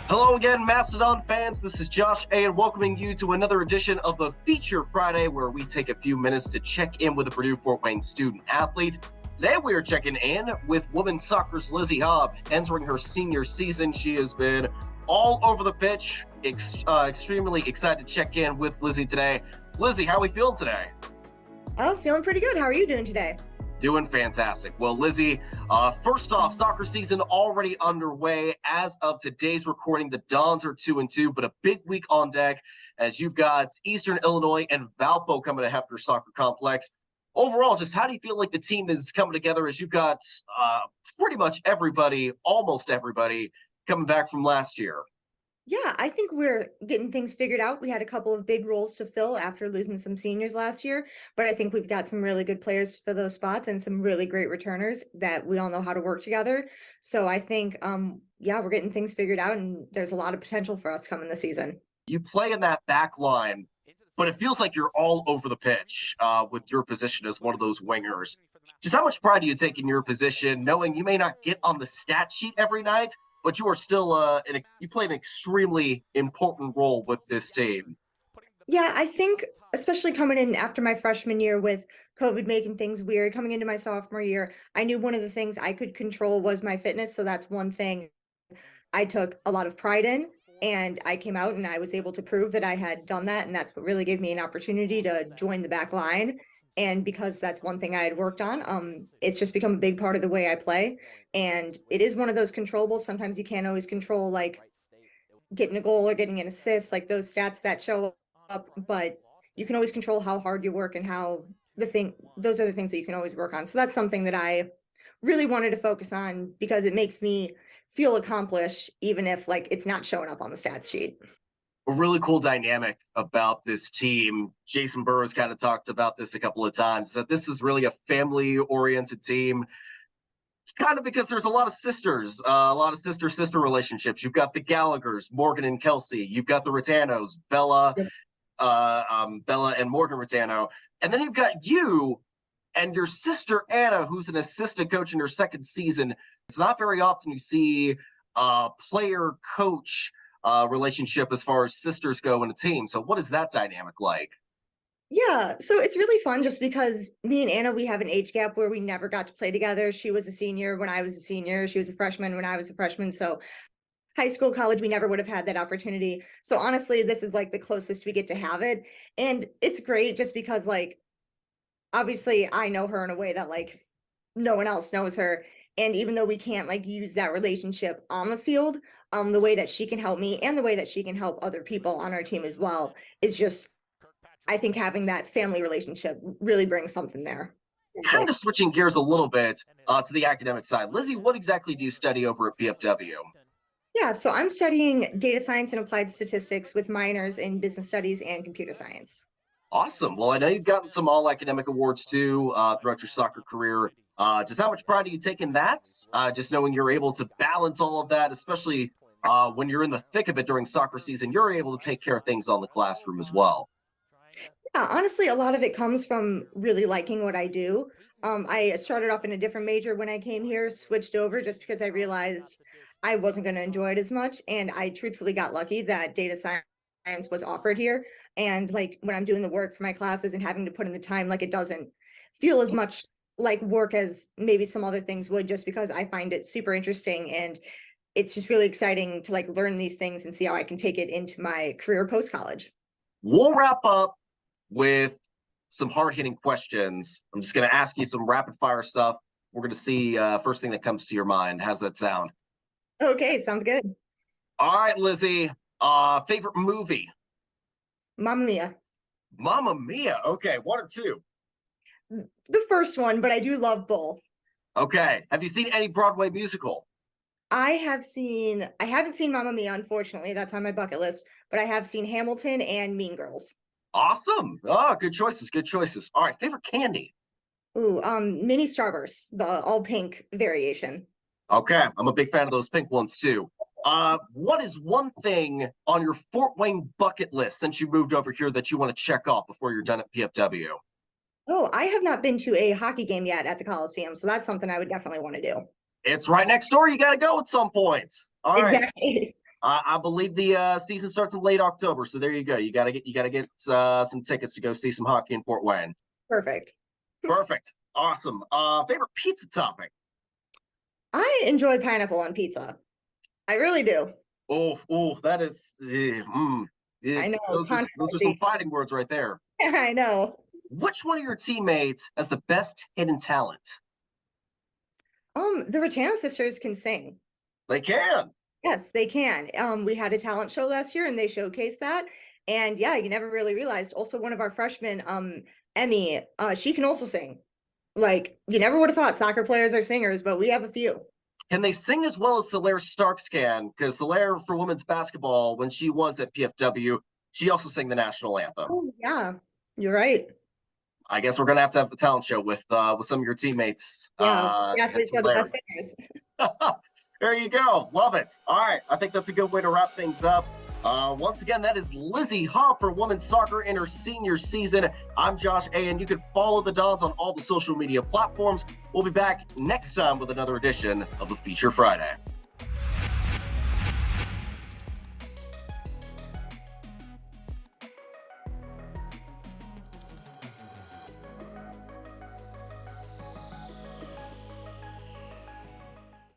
Hello again, Mastodon fans. This is Josh Ayen welcoming you to another edition of the Feature Friday, where we take a few minutes to check in with a Purdue Fort Wayne student athlete. Today we are checking in with women's soccer's Lizzie Haub. Entering her senior season, she has been all over the pitch. Extremely excited to check in with Lizzie today. Lizzie, how are we feeling today? Oh, feeling pretty good. How are you doing today? Doing fantastic. Well, Lizzie, first off, soccer season already underway. As of today's recording, the Dons are 2-2, but a big week on deck as you've got Eastern Illinois and Valpo coming to Hefner Soccer Complex. Overall, just how do you feel like the team is coming together as you've got pretty much everybody, almost everybody, coming back from last year? Yeah, I think we're getting things figured out. We had a couple of big roles to fill after losing some seniors last year, but I think we've got some really good players for those spots and some really great returners that we all know how to work together. So I think, yeah, we're getting things figured out, and there's a lot of potential for us coming this season. You play in that back line, but it feels like you're all over the pitch with your position as one of those wingers. Just how much pride do you take in your position, knowing you may not get on the stat sheet every night, but you are still you play an extremely important role with this team? Yeah, I think especially coming in after my freshman year with COVID making things weird, coming into my sophomore year, I knew one of the things I could control was my fitness. So that's one thing I took a lot of pride in. And I came out and I was able to prove that I had done that. And that's what really gave me an opportunity to join the back line. And because that's one thing I had worked on, it's just become a big part of the way I play. And it is one of those controllables. Sometimes you can't always control like getting a goal or getting an assist, like those stats that show up, but you can always control how hard you work and how those are the things that you can always work on. So that's something that I really wanted to focus on because it makes me feel accomplished, even if like it's not showing up on the stats sheet. A really cool dynamic about this team. Jason Burrows kind of talked about this a couple of times, that this is really a family-oriented team, kind of because there's a lot of sisters, a lot of sister-sister relationships. You've got the Gallaghers, Morgan and Kelsey. You've got the Ritanos, Bella and Morgan Ritano. And then you've got you and your sister, Anna, who's an assistant coach in her second season. It's not very often you see a player-coach relationship as far as sisters go in a team. So what is that dynamic like? Yeah, so it's really fun just because me and Anna, we have an age gap where we never got to play together. She was a senior when I was a senior. She was a freshman when I was a freshman. So high school, college, we never would have had that opportunity. So honestly, this is like the closest we get to have it. And it's great just because like, obviously I know her in a way that like no one else knows her. And even though we can't like use that relationship on the field, the way that she can help me and the way that she can help other people on our team as well is just, I think having that family relationship really brings something there. Kind of switching gears a little bit to the academic side. Lizzie, what exactly do you study over at PFW? Yeah, so I'm studying data science and applied statistics with minors in business studies and computer science. Awesome. Well, I know you've gotten some all academic awards too throughout your soccer career. Just how much pride do you take in that? Just knowing you're able to balance all of that, especially when you're in the thick of it during soccer season, you're able to take care of things on the classroom as well. Yeah, honestly, a lot of it comes from really liking what I do. I started off in a different major when I came here, switched over just because I realized I wasn't going to enjoy it as much. And I truthfully got lucky that data science was offered here. And like when I'm doing the work for my classes and having to put in the time, like it doesn't feel as much like work as maybe some other things would, just because I find it super interesting. And it's just really exciting to like learn these things and see how I can take it into my career post college. We'll wrap up with some hard-hitting questions. I'm just going to ask you some rapid-fire stuff. We're going to see first thing that comes to your mind. How's that sound? Okay, sounds good. All right, Lizzie. Favorite movie? Mamma Mia. Mamma Mia. Okay, one or two? The first one, but I do love both. Okay. Have you seen any Broadway musical? I haven't seen Mamma Mia, unfortunately. That's on my bucket list, but I have seen Hamilton and Mean Girls. Awesome. Oh, good choices. Good choices. All right. Favorite candy? Ooh, mini Starburst, the all pink variation. Okay. I'm a big fan of those pink ones too. What is one thing on your Fort Wayne bucket list since you moved over here that you want to check off before you're done at PFW? Oh, I have not been to a hockey game yet at the Coliseum, so that's something I would definitely want to do. It's right next door. You got to go at some point. All right. Exactly. I believe the season starts in late October, so there you go. You gotta get some tickets to go see some hockey in Fort Wayne. Perfect. Perfect. Awesome. Favorite pizza topping? I enjoy pineapple on pizza. I really do. That is. I know, Those are some controversy. fighting words right there. I know. Which one of your teammates has the best hidden talent? The Ratano sisters can sing. They can. Yes, they can. We had a talent show last year and they showcased that. And yeah, you never really realized. Also, one of our freshmen, Emmy, she can also sing. Like, you never would have thought soccer players are singers, but we have a few. Can they sing as well as Solaire Starks can? Because Solaire, for women's basketball, when she was at PFW, she also sang the national anthem. Oh, yeah, you're right. I guess we're gonna have a talent show with some of your teammates. Yeah, At athletes are the Solaire. best singers. There you go. Love it. All right. I think that's a good way to wrap things up. Once again, that is Lizzie Haub for women's soccer in her senior season. I'm Josh Ayen. You can follow the Dons on all the social media platforms. We'll be back next time with another edition of the Feature Friday.